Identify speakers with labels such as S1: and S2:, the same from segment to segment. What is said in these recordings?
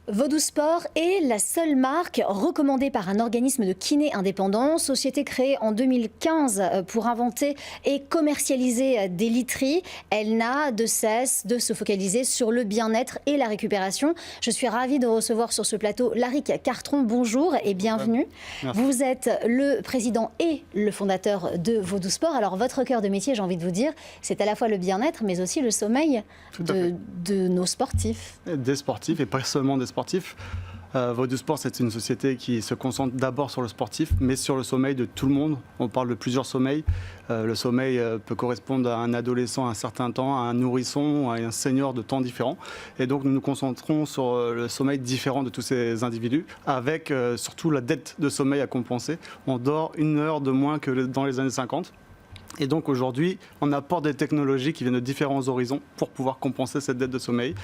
S1: Vodou Sport est la seule marque recommandée par un organisme de kiné indépendant, société créée en 2015 pour inventer et commercialiser des literies. Elle n'a de cesse de se focaliser sur le bien-être et la récupération. Je suis ravie de recevoir sur ce plateau Laric Cartron. Bonjour et bienvenue.
S2: Merci.
S1: Vous êtes le président et le fondateur de Vodou Sport. Alors votre cœur de métier, j'ai envie de vous dire, c'est à la fois le bien-être mais aussi le sommeil de nos sportifs.
S2: Des sportifs et pas seulement des sportifs. Vodou Sport, c'est une société qui se concentre d'abord sur le sportif, mais sur le sommeil de tout le monde. On parle de plusieurs sommeils. Le sommeil peut correspondre à un adolescent à un certain temps, à un nourrisson, à un senior de temps différents. Et donc nous nous concentrons sur le sommeil différent de tous ces individus, avec surtout la dette de sommeil à compenser. On dort 1 heure de moins que dans les années 50. Et donc aujourd'hui, on apporte des technologies qui viennent de différents horizons pour pouvoir compenser cette dette de sommeil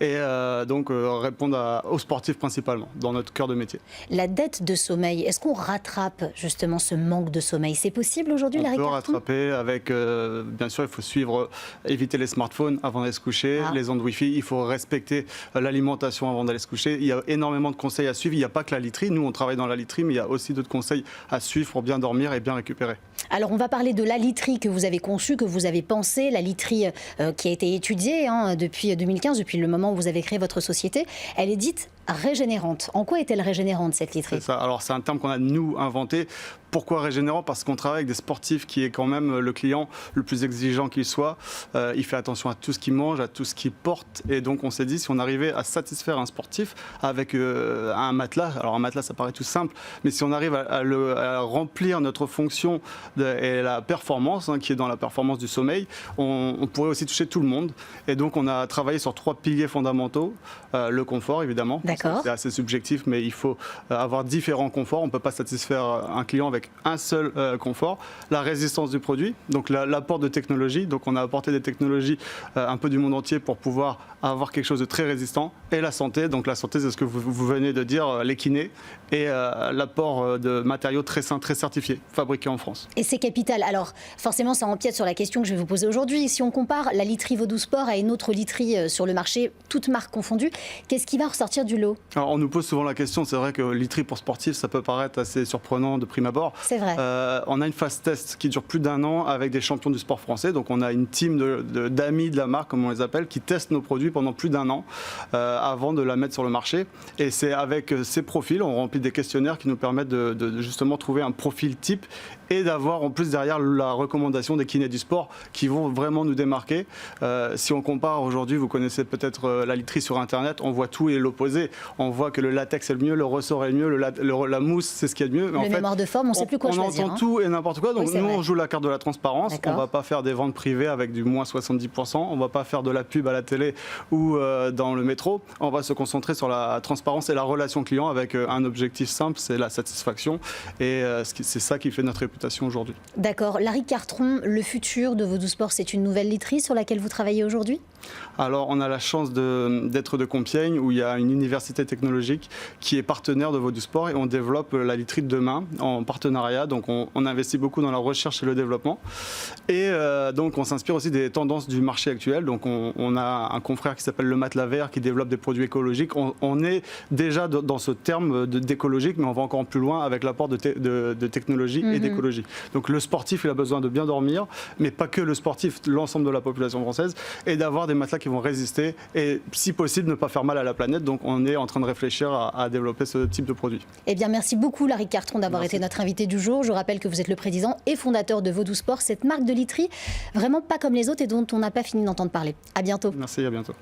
S2: et répondre aux sportifs principalement, dans notre cœur de métier.
S1: La dette de sommeil, est-ce qu'on rattrape justement ce manque de sommeil? C'est possible aujourd'hui, Laric Cartron?
S2: On peut rattraper avec, bien sûr, il faut éviter les smartphones avant d'aller se coucher, les ondes Wi-Fi, il faut respecter l'alimentation avant d'aller se coucher. Il y a énormément de conseils à suivre, il n'y a pas que la literie, nous on travaille dans la literie, mais il y a aussi d'autres conseils à suivre pour bien dormir et bien récupérer.
S1: Alors on va parler de la literie que vous avez conçue, que vous avez pensée, la literie qui a été étudiée depuis 2015, depuis le moment où vous avez créé votre société. Elle est dite régénérante. En quoi est-elle régénérante, cette literie?
S2: C'est ça. Alors c'est un terme qu'on a nous inventé. Pourquoi régénérant? Parce qu'on travaille avec des sportifs qui est quand même le client le plus exigeant qu'il soit. Il fait attention à tout ce qu'il mange, à tout ce qu'il porte. Et donc on s'est dit, si on arrivait à satisfaire un sportif avec un matelas, alors un matelas ça paraît tout simple, mais si on arrive à remplir notre fonction et la performance, qui est dans la performance du sommeil, on pourrait aussi toucher tout le monde. Et donc on a travaillé sur 3 piliers fondamentaux. Le confort évidemment, c'est assez subjectif, mais il faut avoir différents conforts. On ne peut pas satisfaire un client avec un seul confort. La résistance du produit, donc l'apport de technologie. Donc on a apporté des technologies un peu du monde entier pour pouvoir avoir quelque chose de très résistant. Et la santé, donc la santé c'est ce que vous venez de dire, les kinés, et l'apport de matériaux très sains, très certifiés, fabriqués en France.
S1: Et c'est capital. Alors forcément ça empiète sur la question que je vais vous poser aujourd'hui. Si on compare la literie Vodou Sport à une autre literie sur le marché, toutes marques confondues, qu'est-ce qui va ressortir du lot?
S2: Alors, on nous pose souvent la question, c'est vrai que literie pour sportifs, ça peut paraître assez surprenant de prime abord.
S1: C'est vrai.
S2: On a une phase test qui dure plus d'1 an avec des champions du sport français. Donc on a une team d'amis de la marque, comme on les appelle, qui testent nos produits pendant plus d'1 an avant de la mettre sur le marché. Et c'est avec ces profils, on remplit des questionnaires qui nous permettent de justement trouver un profil type et d'avoir en plus derrière la recommandation des kinés du sport qui vont vraiment nous démarquer. Si on compare aujourd'hui, vous connaissez peut-être la literie sur Internet, on voit tout et l'opposé. On voit que le latex est le mieux, le ressort est le mieux, la mousse c'est ce qu'il y a de mieux. Mais
S1: le mémoire de forme, on ne sait plus quoi choisir.
S2: On entend tout et n'importe quoi, donc
S1: oui,
S2: nous on joue la carte de la transparence. On ne va pas faire des ventes privées avec du moins 70%, on ne va pas faire de la pub à la télé ou dans le métro. On va se concentrer sur la transparence et la relation client avec un objectif simple, c'est la satisfaction. Et c'est ça qui fait notre réputation aujourd'hui.
S1: D'accord. Laric Cartron, le futur de Vodou Sport, c'est une nouvelle literie sur laquelle vous travaillez aujourd'hui?
S2: Alors, on a la chance d'être de Compiègne, où il y a une université technologique qui est partenaire de Vodou Sport et on développe la literie de demain en partenariat. Donc, on investit beaucoup dans la recherche et le développement. Et donc, on s'inspire aussi des tendances du marché actuel. Donc, on a un confrère qui s'appelle Le Matelas Vert qui développe des produits écologiques. On est déjà dans ce terme d'écologique, mais on va encore plus loin avec l'apport de technologie et d'écologie. Donc, le sportif, il a besoin de bien dormir, mais pas que le sportif, l'ensemble de la population française, et d'avoir des matelas qui vont résister et, si possible, ne pas faire mal à la planète. Donc, on est en train de réfléchir à développer ce type de produit.
S1: Eh bien, merci beaucoup, Laric Cartron, d'avoir été notre invité du jour. Je rappelle que vous êtes le président et fondateur de Vodou Sport, cette marque de literie vraiment pas comme les autres et dont on n'a pas fini d'entendre parler. À bientôt.
S2: Merci, à bientôt.